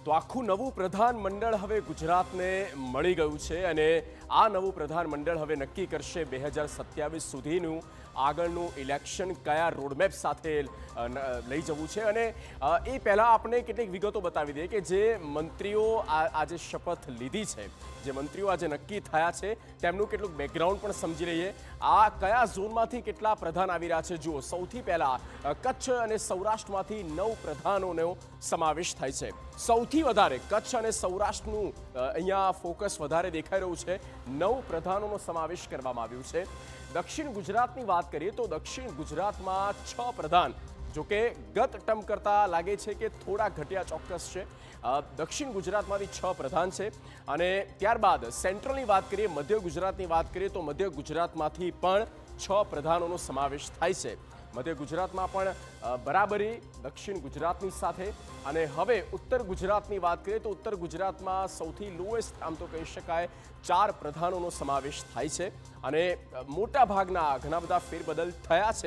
તો આખું નવું પ્રધાનમંડળ હવે ગુજરાતને મળી ગયું છે અને આ નવું પ્રધાનમંડળ હવે નક્કી કરશે 2027 સુધીનું આગળનું ઇલેક્શન કયા રોડમેપ સાથે લઈ જવું છે। અને એ પહેલાં આપણે કેટલીક વિગતો બતાવી દઈએ કે જે મંત્રીઓ આજે શપથ લીધી છે, જે મંત્રીઓ આજે નક્કી થયા છે તેમનું કેટલું બેકગ્રાઉન્ડ પણ સમજી લઈએ। આ કયા ઝોનમાંથી કેટલા પ્રધાન આવી રહ્યા છે જુઓ। સૌથી પહેલાં કચ્છ અને સૌરાષ્ટ્રમાંથી 9 પ્રધાનોનો સમાવેશ થાય છે। સૌથી વધારે કચ્છ અને સૌરાષ્ટ્રનું અહીંયા ફોકસ વધારે દેખાઈ રહ્યું છે। 9 પ્રધાનોનો સમાવેશ કરવામાં આવ્યો છે। દક્ષિણ ગુજરાતની વાત કરીએ તો દક્ષિણ ગુજરાતમાં 6 પ્રધાન, જો કે ગત ટર્મ કરતાં લાગે છે કે થોડા ઘટ્યા ચોક્કસ છે। દક્ષિણ ગુજરાતમાંથી 6 પ્રધાન છે અને ત્યારબાદ સેન્ટ્રલની વાત કરીએ, મધ્ય ગુજરાતની વાત કરીએ તો મધ્ય ગુજરાતમાંથી પણ 6 પ્રધાનોનો સમાવેશ થાય છે। મધ્ય ગુજરાતમાં પણ બરાબરી દક્ષિણ ગુજરાતની સાથે। અને હવે ઉત્તર ગુજરાતની વાત કરીએ તો ઉત્તર ગુજરાતમાં સૌથી લોએસ્ટ આમ તો કહી શકાય 4 પ્રધાનોનો સમાવેશ થાય છે અને મોટા ભાગના ઘણા બધા ફેરબદલ થયા છે।